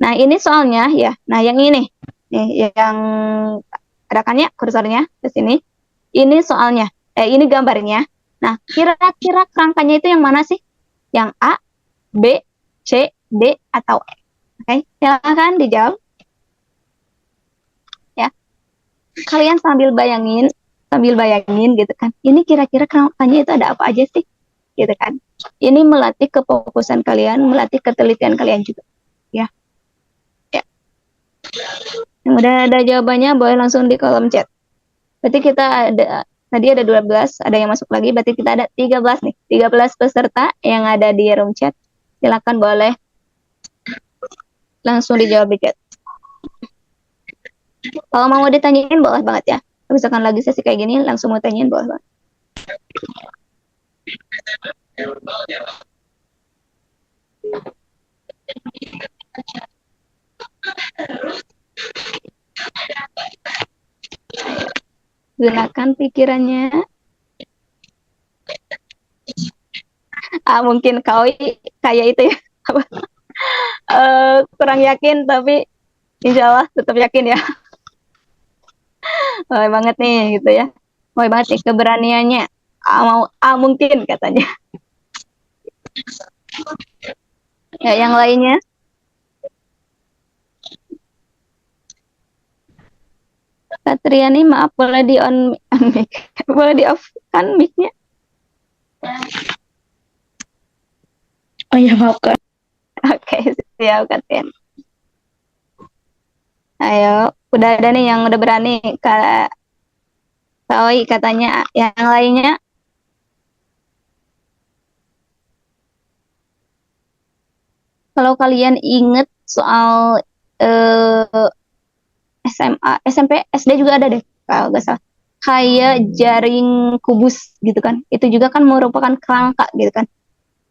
Nah, ini soalnya ya. Nah, yang ini nih yang ada kan ya kursornya ke sini. Ini soalnya, ini gambarnya. Nah, kira-kira kerangkanya itu yang mana sih? Yang A, B, C, D, atau E? Oke, silakan dijawab. Ya, kalian sambil bayangin gitu kan. Ini kira-kira kerangkanya itu ada apa aja sih? Gitu kan. Ini melatih kefokusan kalian, melatih ketelitian kalian juga. Ya, ya. Yang udah ada jawabannya boleh langsung di kolom chat. Berarti kita tadi ada 12, ada yang masuk lagi, berarti kita ada 13 nih. 13 peserta yang ada di room chat. Silakan boleh langsung dijawab di chat. Kalau mau ditanyain boleh banget ya. Misalkan lagi sesi kayak gini, langsung mau tanyain boleh banget. Gunakan pikirannya. Mungkin kau kayak itu ya. Kurang yakin, tapi insya Allah tetap yakin ya. Boleh banget nih gitu ya. Boleh banget nih keberaniannya. Mungkin katanya. Ya, yang lainnya. Katriani, maaf boleh di on mic. Boleh di off kan mic-nya? Oh ya, maaf Kak. Oke, siap Katriani. Ayo, udah ada nih yang udah berani. Kak Oi katanya. Yang lainnya? Kalau kalian inget soal SMA, SMP, SD juga ada deh kalau nggak salah. Kayak jaring kubus gitu kan. Itu juga kan merupakan kerangka gitu kan.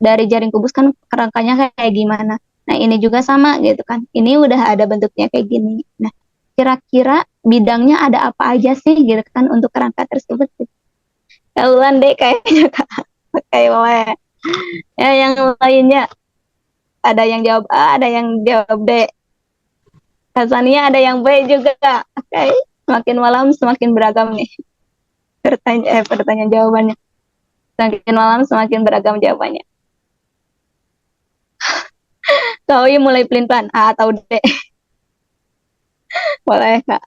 Dari jaring kubus kan kerangkanya kayak gimana. Nah, ini juga sama gitu kan. Ini udah ada bentuknya kayak gini. Nah, kira-kira bidangnya ada apa aja sih gitu kan untuk kerangka tersebut. Kaulan deh kayaknya Kak. Oke, boleh. Ya, yang lainnya ada yang jawab A, ada yang jawab D. Kasania ada yang B juga. Oke, semakin malam semakin beragam nih pertanyaan jawabannya. Semakin malam semakin beragam jawabannya. Kau mulai pelin-pelan A atau D? Boleh Kak.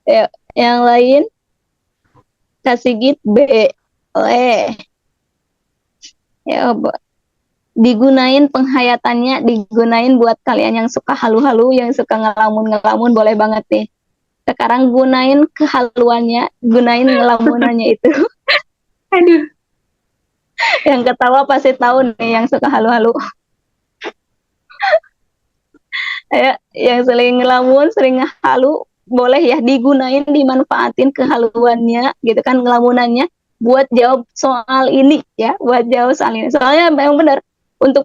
Yuk, yang lain kasih git B. Boleh. Ya, digunain penghayatannya, digunain buat kalian yang suka halu-halu, yang suka ngelamun-ngelamun, boleh banget nih. Sekarang gunain kehaluannya, gunain ngelamunannya itu. Aduh. Yang ketawa pasti tahu nih yang suka halu-halu. Ya, yang sering ngelamun, sering halu, boleh ya digunain, dimanfaatin kehaluannya, gitu kan, ngelamunannya, buat jawab soal ini ya, buat jawab soal ini. Soalnya memang benar untuk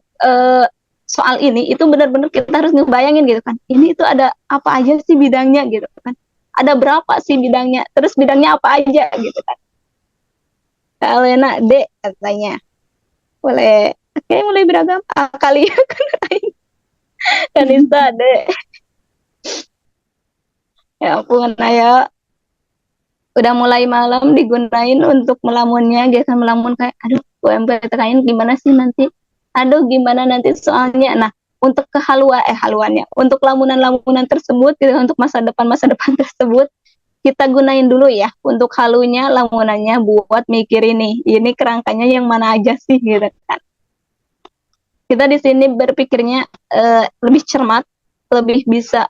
soal ini itu benar-benar kita harus ngebayangin gitu kan. Ini itu ada apa aja sih bidangnya gitu kan. Ada berapa sih bidangnya? Terus bidangnya apa aja gitu kan. Kalau enak D katanya. Boleh. Oke, mulai beragam. Kali ya kan Kanista D. Ya ampun, ayo. Udah mulai malam digunain untuk melamunnya, dia kan melamun kayak, aduh, UMPTKN gimana sih nanti? Aduh, gimana nanti soalnya? Nah, untuk haluannya, untuk lamunan-lamunan tersebut, gitu, untuk masa depan tersebut, kita gunain dulu ya, untuk halunya, lamunannya buat mikir ini kerangkanya yang mana aja sih, gitu kan. Kita di sini berpikirnya lebih cermat, lebih bisa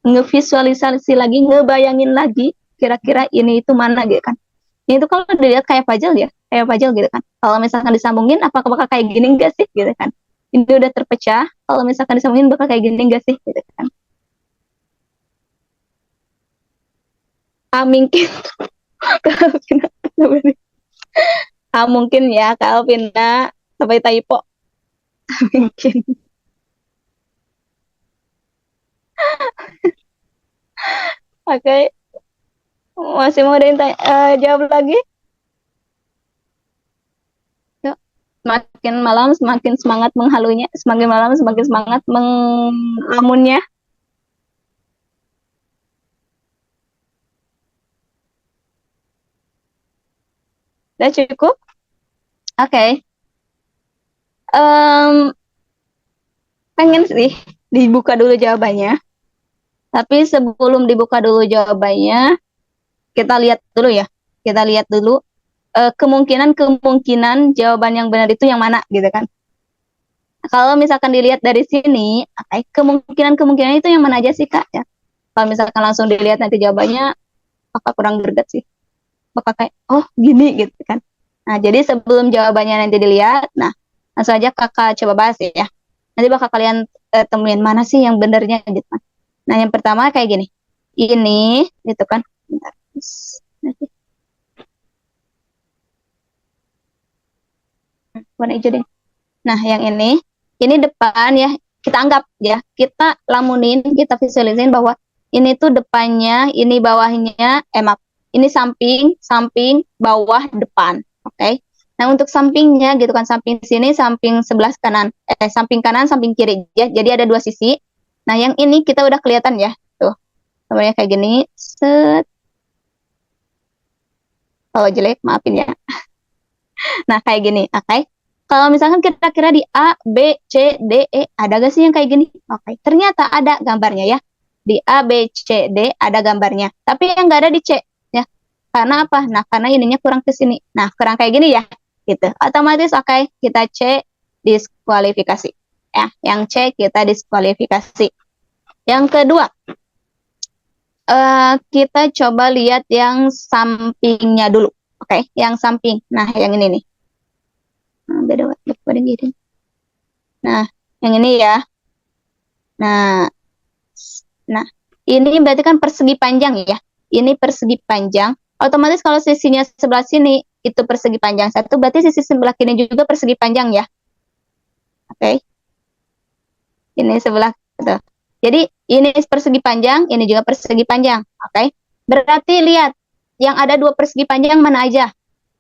ngevisualisasi lagi, ngebayangin lagi, kira-kira ini itu mana gitu kan. Ini tuh kalau dilihat kayak puzzle gitu kan. Kalau misalkan disambungin, apakah bakal kayak gini enggak sih gitu kan? Ini udah terpecah. Kalau misalkan disambungin bakal kayak gini enggak sih gitu kan? Mungkin kalau Vina, mungkin ya kalau Vina sampai typo mungkin. Oke, masih mau ada yang jawab lagi? Yuk. Semakin malam semakin semangat menghalunya, semakin malam semakin semangat mengelamunnya. Udah cukup? Oke. Em, Pengen sih dibuka dulu jawabannya. Tapi sebelum dibuka dulu jawabannya, kita lihat dulu ya. Kita lihat dulu kemungkinan jawaban yang benar itu yang mana gitu kan. Kalau misalkan dilihat dari sini, okay, kemungkinan itu yang mana aja sih Kak ya? Kalau misalkan langsung dilihat nanti jawabannya, bakal kurang greget sih. Bakal kayak, oh gini gitu kan. Nah, jadi sebelum jawabannya nanti dilihat, nah langsung aja Kakak coba bahas ya. Nanti bakal kalian temuin mana sih yang benernya gitu kan. Nah, yang pertama kayak gini. Ini, gitu kan. Bentar. Warna hijau deh. Nah, yang ini depan ya, kita anggap ya, kita lamunin, kita visualisin bahwa ini tuh depannya, ini bawahnya, maaf, ini samping, bawah, depan, oke? Okay? Nah, untuk sampingnya gitu kan, samping sini, samping sebelah kanan, samping kanan, samping kiri, ya, jadi ada dua sisi. Nah, yang ini kita udah kelihatan ya, tuh, namanya kayak gini, set, kalau jelek, maafin ya. Nah, kayak gini, oke? Okay? Kalau misalkan kira-kira di A, B, C, D, E, ada gak sih yang kayak gini? Oke, ternyata ada gambarnya ya. Di A, B, C, D ada gambarnya. Tapi yang nggak ada di C, ya. Karena apa? Nah, karena ininya kurang ke sini. Nah, kurang kayak gini ya. Gitu. Otomatis oke, kita C, diskualifikasi. Ya, yang C kita diskualifikasi. Yang kedua, kita coba lihat yang sampingnya dulu. Oke, yang samping. Nah, yang ini nih. Beda gitu. Nah, yang ini ya. Nah, ini berarti kan persegi panjang ya. Ini persegi panjang. Otomatis kalau sisinya sebelah sini itu persegi panjang satu, berarti sisi sebelah kiri juga persegi panjang ya. Oke. Ini sebelah gitu. Jadi ini persegi panjang, ini juga persegi panjang. Oke. Berarti lihat yang ada dua persegi panjang mana aja?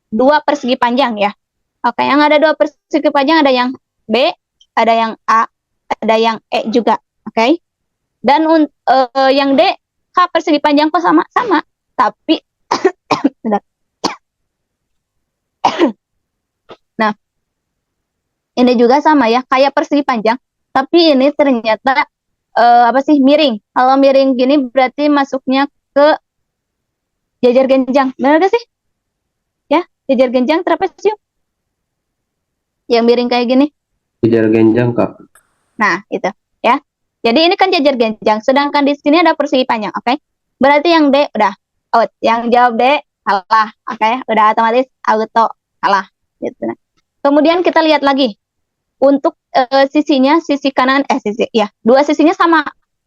Dua persegi panjang ya. Oke, yang ada dua persegi panjang ada yang B, ada yang A, ada yang E juga. Oke. Dan yang D, K persegi panjang kok sama-sama. Tapi, nah, ini juga sama ya, kayak persegi panjang. Tapi ini ternyata, apa sih, miring. Kalau miring gini berarti masuknya ke jajar genjang. Benar gak sih? Ya, jajar genjang trapesium. Yang miring kayak gini. Jajar genjang, Kak. Nah, itu ya. Jadi ini kan jajar genjang, sedangkan di sini ada persegi panjang, oke? Berarti yang D udah out. Yang jawab D salah, oke? Udah otomatis auto salah gitu. Kemudian kita lihat lagi. Untuk sisinya, sisi kanan dua sisinya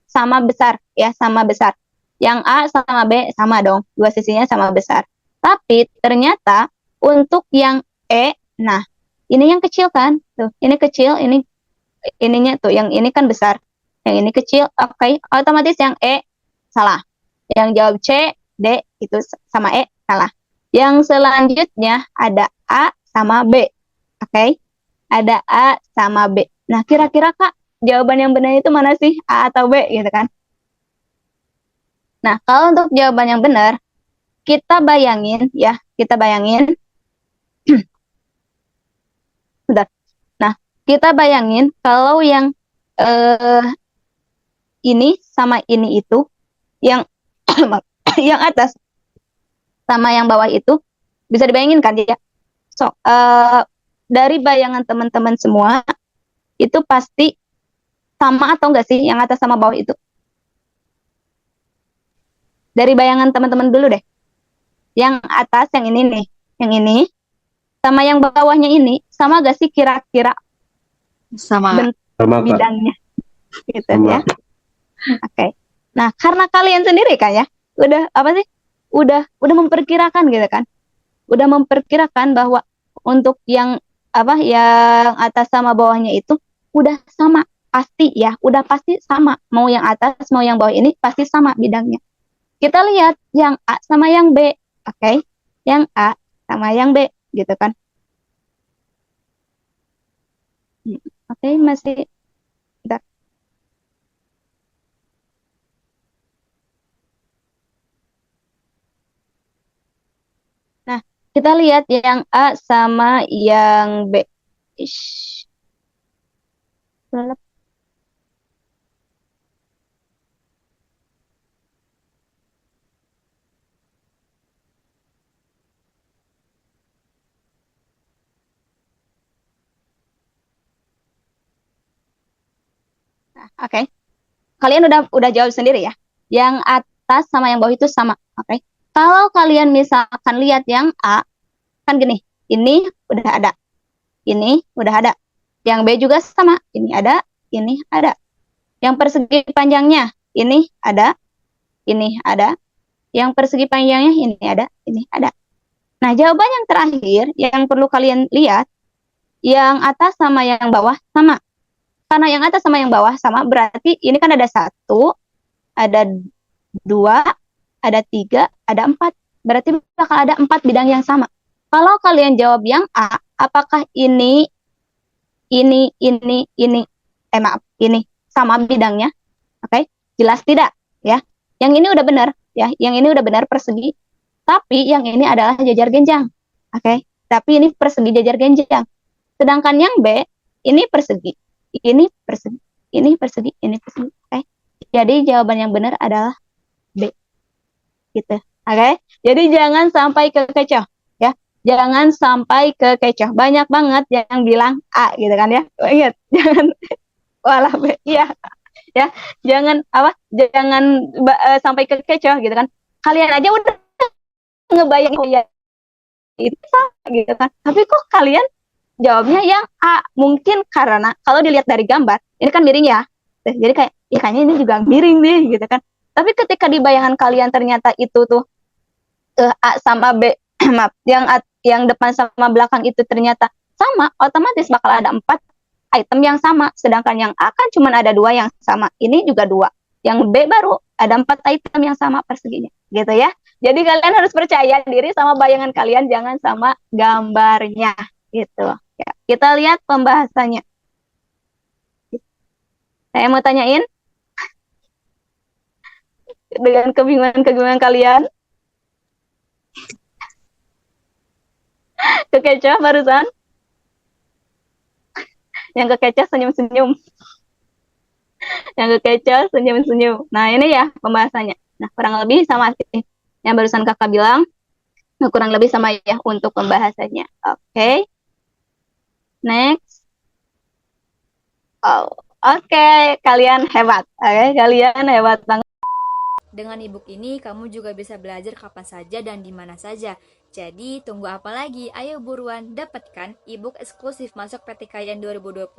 sama besar ya, sama besar. Yang A sama B sama dong, dua sisinya sama besar. Tapi ternyata untuk yang E, nah, ini yang kecil kan? Tuh, ini kecil, ininya tuh, yang ini kan besar, yang ini kecil, oke, otomatis yang E salah. Yang jawab C, D itu sama E salah. Yang selanjutnya ada A sama B, oke, ada A sama B. Nah, kira-kira Kak, jawaban yang benar itu mana sih, A atau B gitu kan? Nah, kalau untuk jawaban yang benar, kita bayangin ya, kita bayangin. Bentar. Nah, kita bayangin kalau yang ini sama ini itu, yang yang atas sama yang bawah itu bisa dibayangin kan ya. So, dari bayangan teman-teman semua itu pasti sama atau enggak sih yang atas sama bawah itu? Dari bayangan teman-teman dulu deh. yang atas yang ini nih, yang ini sama yang bawahnya ini sama gak sih kira-kira Sama. bentuk Sama Kak. bidangnya gitu Sama. ya. Oke. Nah, karena kalian sendiri kan ya, udah apa sih? Udah memperkirakan gitu kan. Udah memperkirakan bahwa untuk yang apa yang atas sama bawahnya itu udah sama pasti ya, udah pasti sama. Mau yang atas mau yang bawah ini pasti sama bidangnya. Kita lihat yang A sama yang B, oke? Yang A sama yang B gitu kan. Oke, masih bentar. Nah, kita lihat yang A sama yang B. Ish. Lelep. Nah, oke. Kalian udah jawab sendiri ya. Yang atas sama yang bawah itu sama, oke? Kalau kalian misalkan lihat yang A, kan gini, ini udah ada, ini udah ada. Yang B juga sama, ini ada, ini ada. Yang persegi panjangnya, ini ada, ini ada. Yang persegi panjangnya ini ada, ini ada. Nah, jawaban yang terakhir yang perlu kalian lihat, yang atas sama yang bawah sama. Karena yang atas sama yang bawah sama, berarti ini kan ada 1, ada 2, ada 3, ada 4. Berarti bakal ada 4 bidang yang sama. Kalau kalian jawab yang A, apakah ini, maaf, ini sama bidangnya? Oke, jelas tidak ya. Yang ini udah benar ya, yang ini udah benar persegi. Tapi yang ini adalah jajar genjang. Oke, tapi ini persegi jajar genjang. Sedangkan yang B, ini persegi. Ini persegi, ini persegi, ini persegi. Oke. Jadi jawaban yang benar adalah B. Gitu. Oke. Jadi jangan sampai kekecoh ya. Jangan sampai kekecoh. Banyak banget yang bilang A gitu kan ya. Ingat, jangan walah B. Iya. Ya, jangan apa? Jangan sampai kekecoh gitu kan. Kalian aja udah ngebayang ya itu gitu kan. Tapi kok kalian jawabnya yang A? Mungkin karena kalau dilihat dari gambar, ini kan miring ya. Jadi kayak, ya kayaknya ini juga miring nih gitu kan. Tapi ketika di bayangan kalian ternyata itu tuh A sama B, maaf, yang depan sama belakang itu ternyata sama, otomatis bakal ada 4 item yang sama. Sedangkan yang A kan cuma ada 2 yang sama. Ini juga 2. Yang B baru ada 4 item yang sama perseginya. Gitu ya. Jadi kalian harus percaya diri sama bayangan kalian, jangan sama gambarnya. Gitu. Ya, kita lihat pembahasannya. Saya mau tanyain dengan kebingungan kalian. Kekecoh barusan. Yang kekecoh senyum-senyum. Yang kekecoh senyum-senyum. Nah, ini ya pembahasannya. Nah, kurang lebih sama sih. Yang barusan kakak bilang, kurang lebih sama ya untuk pembahasannya. Oke. Next. Oh, oke. Kalian hebat. Oke, kalian hebat banget. Dengan ebook ini, kamu juga bisa belajar kapan saja dan di mana saja. Jadi, tunggu apa lagi? Ayo buruan dapatkan ebook eksklusif masuk PTKIN 2025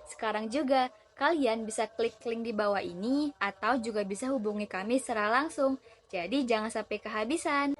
sekarang juga. Kalian bisa klik link di bawah ini atau juga bisa hubungi kami secara langsung. Jadi, jangan sampai kehabisan.